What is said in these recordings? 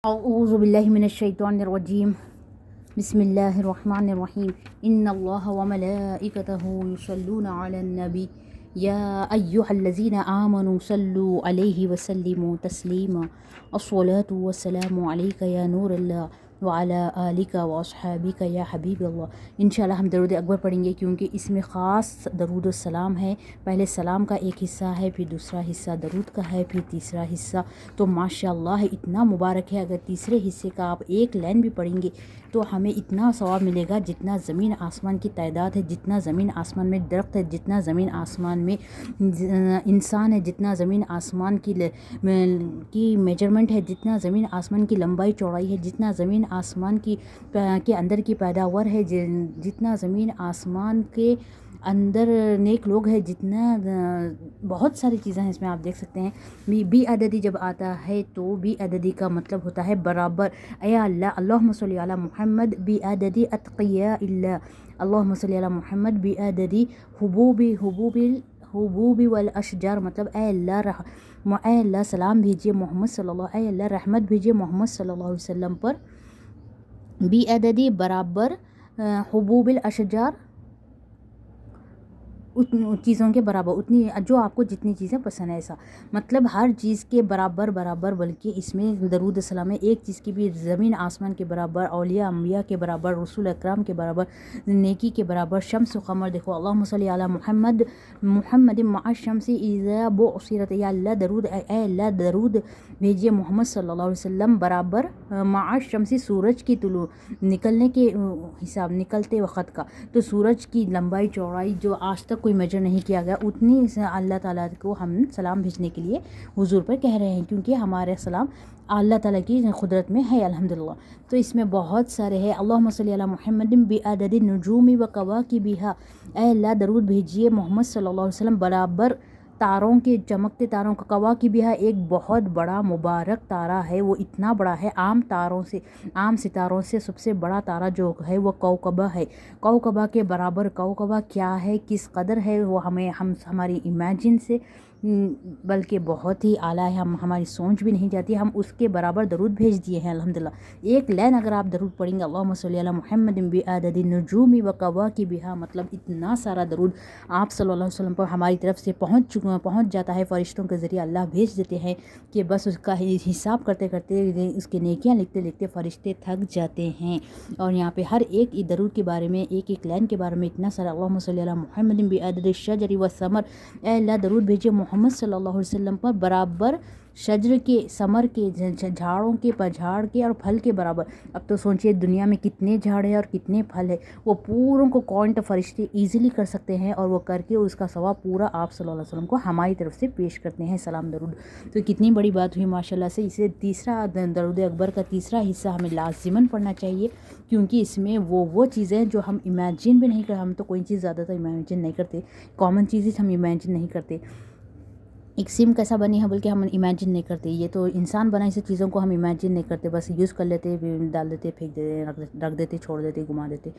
اعوذ باللہ من الشیطان الرجیم بسم اللہ الرحمن الرحیم ان اللہ وملائکتہ یصلون علی النبی یا ایہا الذین آمنوا صلوا علیہ وسلموا تسلیما الصلاۃ والسلام علیک یا نور اللہ وعلی آلک واصحابک یا حبیب اللہ۔ انشاءاللہ ہم درود اکبر پڑھیں گے کیونکہ اس میں خاص درود السلام ہے۔ پہلے سلام کا ایک حصہ ہے، پھر دوسرا حصہ درود کا ہے، پھر تیسرا حصہ تو ماشاءاللہ اتنا مبارک ہے۔ اگر تیسرے حصے کا آپ ایک لائن بھی پڑھیں گے تو ہمیں اتنا ثواب ملے گا جتنا زمین آسمان کی تعداد ہے، جتنا زمین آسمان میں درخت ہے، جتنا زمین آسمان میں انسان ہے، جتنا زمین آسمان کی میجرمنٹ ہے، جتنا زمین آسمان کی لمبائی چوڑائی ہے، جتنا زمین آسمان کے اندر کی پیداوار ہے، جتنا زمین آسمان کے اندر نیک لوگ ہیں، جتنا بہت ساری چیزیں ہیں اس میں آپ دیکھ سکتے ہیں۔ بی عددی جب آتا ہے تو بی عددی کا مطلب ہوتا ہے برابر۔ اے اللہ، اللہم صلی علی محمد بی عددی اتقیاء اللہ، اللہم صلی علی محمد بی عددی حبوب والاشجار، مطلب اے اللہ سلام بھیجیے محمد صلی اللہ، اے اللہ رحمت بھیجیے محمد صلی اللہ علیہ وسلم پر، بی عددی برابر حبوب الاشجار، چیزوں کے برابر، اتنی جو آپ کو جتنی چیزیں پسند ہے، ایسا مطلب ہر چیز کے برابر، بلکہ اس میں درود السلام ہے ایک چیز کی بھی زمین آسمان کے برابر، اولیاء انبیاء کے برابر، رسول اکرام کے برابر، نیکی کے برابر، شمس و قمر۔ دیکھو اللہم صلی علی محمد مع الشمس اذا بعثرت، یا اللہ درود، اے اللہ درود بھیجیے محمد صلی اللہ علیہ وسلم برابر مع الشمس، سورج کی طلوع نکلنے کے حساب، نکلتے وقت کا، تو سورج کی لمبائی چوڑائی جو آج تک کوئی میجر نہیں کیا گیا، اتنی اللہ تعالیٰ کو ہم سلام بھیجنے کے لیے حضور پر کہہ رہے ہیں، کیونکہ ہمارا سلام اللہ تعالیٰ کی قدرت میں ہے الحمدللہ۔ تو اس میں بہت سارے ہیں۔ اللہم صلی علی محمد بعدد النجوم وکواکبہا، اے اللہ درود بھیجیے محمد صلی اللہ علیہ وسلم برابر تاروں کے، چمکتے تاروں کا، کواکبہا ایک بہت بڑا مبارک تارہ ہے، وہ اتنا بڑا ہے، عام ستاروں سے سب سے بڑا تارہ جو ہے وہ کوکبہ ہے، کوکبہ کے برابر۔ کوکبہ کیا ہے، کس قدر ہے، وہ ہماری امیجن سے بلکہ بہت ہی اعلیٰ ہے، ہماری سوچ بھی نہیں جاتی، ہم اس کے برابر درود بھیج دیے ہیں الحمدللہ۔ ایک لائن اگر آپ درود پڑھیں گے اللہم صلی علی محمد بعدد النجوم وکواکبہا، مطلب اتنا سارا درود آپ صلی اللہ علیہ وسلم پر ہماری طرف سے پہنچ جاتا ہے، فرشتوں کے ذریعے اللہ بھیج دیتے ہیں کہ بس اس کا حساب کرتے کرتے، اس کے نیکیاں لکھتے لکھتے فرشتے تھک جاتے ہیں۔ اور یہاں پہ ہر ایک درود کے بارے میں، ایک ایک لائن کے بارے میں اتنا سارا، اللہم صلی علی محمد بعدد الشجر والثمر، اے اللہ درود بھیجیے محمد صلی اللہ علیہ وسلم پر برابر شجر کے، ثمر کے، جھاڑوں کے، جھاڑ کے اور پھل کے برابر۔ اب تو سوچئے دنیا میں کتنے جھاڑ ہیں اور کتنے پھل ہیں، وہ پوروں کو کاؤنٹ فرشتے ایزیلی کر سکتے ہیں، اور وہ کر کے اس کا ثواب پورا آپ صلی اللہ علیہ وسلم کو ہماری طرف سے پیش کرتے ہیں، سلام درود۔ تو کتنی بڑی بات ہوئی ماشاءاللہ سے۔ اسے تیسرا درود اکبر کا تیسرا حصہ ہمیں لازماً پڑھنا چاہیے، کیونکہ اس میں وہ چیزیں جو ہم امیجن بھی نہیں کرتے، ہم تو کوئی چیز زیادہ تر امیجن نہیں کرتے، کامن چیزیں ہم امیجن نہیں کرتے، ایک سم کیسا بنی ہے بلکہ ہم امیجن نہیں کرتے، یہ تو انسان بنائی سے چیزوں کو ہم امیجن نہیں کرتے، بس یوز کر لیتے، ڈال دیتے، پھینک دیتے، رکھ دیتے، چھوڑ دیتے، گھما دیتے۔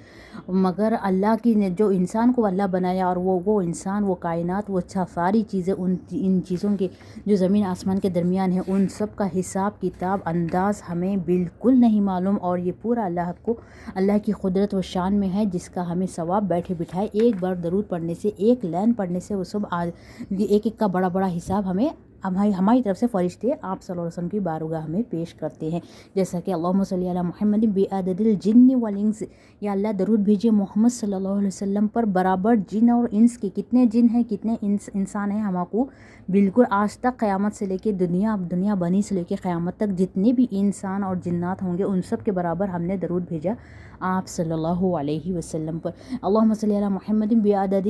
مگر اللہ کی نے جو انسان کو اللہ بنایا، اور وہ انسان، وہ کائنات، وہ ساری چیزیں، ان چیزوں کے جو زمین آسمان کے درمیان ہیں، ان سب کا حساب کتاب انداز ہمیں بالکل نہیں معلوم، اور یہ پورا اللہ کی قدرت و شان میں ہے، جس کا ہمیں ثواب بیٹھے بٹھائے ایک بار درود پڑھنے سے، ایک لائن پڑھنے سے، وہ سب ایک ایک کا بڑا بڑا حساب ہماری طرف سے فرشتے آپ صلی اللہ علیہ وسلم کی بارگاہ میں پیش کرتے ہیں۔ جیسا کہ اللہم صلی علی محمد بعدد الجن والانس، یا اللہ درود بھیجیے محمد صلی اللہ علیہ وسلم پر برابر جن اور انس کے، کتنے جن ہیں، کتنے انسان ہیں، ہمارے کو بالکل آج تک قیامت سے لے کے دنیا بنی سے لے کے قیامت تک جتنے بھی انسان اور جنات ہوں گے، ان سب کے برابر ہم نے درود بھیجا آپ صلی اللہ علیہ وسلم پر۔ اللہم صلی علی محمد بعدد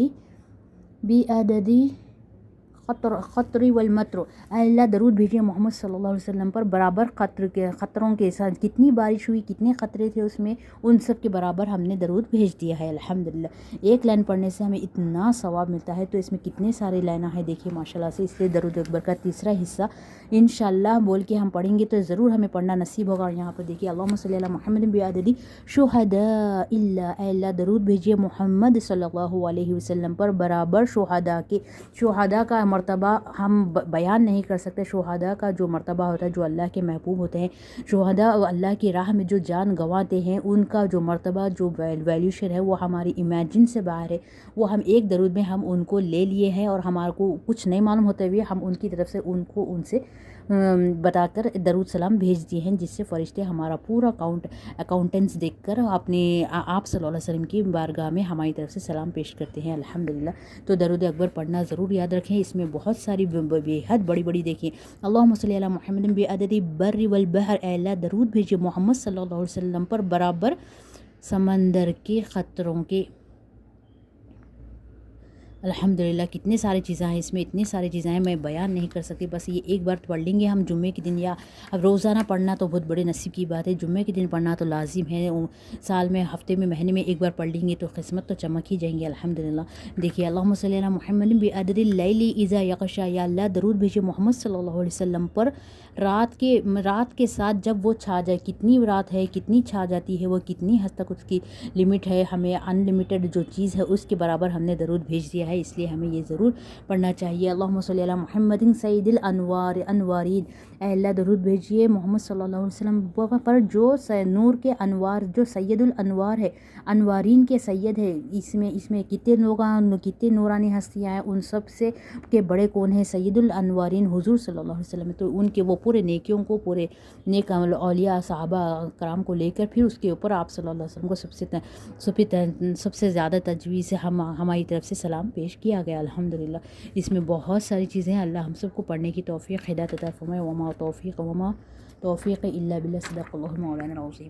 قطر والمطر، اے اللہ درود بھیجیے محمد صلی اللہ علیہ وسلم پر برابر قطروں کے ساتھ، کتنی بارش ہوئی، کتنے قطرے تھے اس میں، ان سب کے برابر ہم نے درود بھیج دیا ہے الحمدللہ۔ ایک لائن پڑھنے سے ہمیں اتنا ثواب ملتا ہے، تو اس میں کتنے سارے لائنیں ہیں دیکھیے ماشاءاللہ سے۔ اس لیے درود اکبر کا تیسرا حصہ انشاءاللہ بول کے ہم پڑھیں گے تو ضرور ہمیں پڑھنا نصیب ہوگا۔ اور یہاں پر دیکھیے اللہم صلی علی محمد بعدد شہداء اللہ، اے اللہ درود بھیجیے محمد صلی اللہ علیہ وسلم پر برابر شہداء کے، شہداء کا مرتبہ ہم بیان نہیں کر سکتے. شہداء کا جو مرتبہ ہوتا ہے، جو اللہ کے محبوب ہوتے ہیں، شہداء اللہ کی راہ میں جو جان گنواتے ہیں، ان کا جو مرتبہ، جو ویلیوشن ہے، وہ ہماری امیجن سے باہر ہے. وہ ہم ایک درود میں ہم ان کو لے لیے ہیں، اور ہمارے کو کچھ نہیں معلوم ہوتے ہوئے ہم ان کی طرف سے ان سے بتا کر درود سلام بھیج دیے ہیں، جس سے فرشتے ہمارا پورا اکاؤنٹنس دیکھ کر اپنے آپ صلی اللہ علیہ وسلم کی بارگاہ میں ہماری طرف سے سلام پیش کرتے ہیں. الحمدللہ. تو درود اکبر پڑھنا ضرور یاد رکھیں. اس میں بہت ساری بے حد بڑی بڑی دیکھیں. اللہم صلی علی محمد بعدد البر والبحر. اے اللہ درود بھیجیے محمد صلی اللہ علیہ وسلم پر برابر سمندر کے خطروں کے. الحمدللہ. کتنے سارے چیزیں ہیں اس میں، اتنی ساری چیزیں ہیں میں بیان نہیں کر سکتی. بس یہ ایک بار پڑھ لیں گے ہم جمعے کے دن، یا اب روزانہ پڑھنا تو بہت بڑے نصیب کی بات ہے. جمعے کے دن پڑھنا تو لازم ہے. سال میں، ہفتے میں، مہینے میں ایک بار پڑھ لیں گے تو قسمت تو چمک ہی جائیں گے. الحمدللہ. دیکھیے اللہم صلی علی محمد بعدد اللیل اذا یغشا. یا اللہ درود بھیجیے محمد صلی اللہ علیہ وسلم پر رات کے ساتھ جب وہ چھا جائے. کتنی رات ہے، کتنی چھا جاتی ہے وہ، کتنی حد تک اس کی لمٹ ہے. ہمیں ان لمیٹڈ جو چیز ہے اس کے برابر ہم نے درود بھیج دیا ہے، اس لیے ہمیں یہ ضرور پڑھنا چاہیے. اللہم صلی علی محمد سید انوارین. اے اللہ درود بھیجیے محمد صلی اللہ علیہ وسلم پر جو نور کے انوار، جو سید الانوار ہے، انوارین کے سید ہے. اس میں کتنے نورانی ہستیاں ہیں، ان سب سے کے بڑے کون ہیں؟ سید الانوارین حضور صلی اللہ علیہ وسلم. تو ان کے وہ پورے نیکیوں کو، پورے نیک اولیاء صحابہ کرام کو لے کر پھر اس کے اوپر آپ صلی اللہ علیہ وسلم کو سب سے زیادہ تجویز سے ہماری طرف سے سلام پیش کیا گیا. الحمدللہ. اس میں بہت ساری چیزیں ہیں. اللہ ہم سب کو پڑھنے کی توفیق ہدایت عطا فرمائے. وما توفیق الا باللہ. صدق اللہ مولانا العظیم.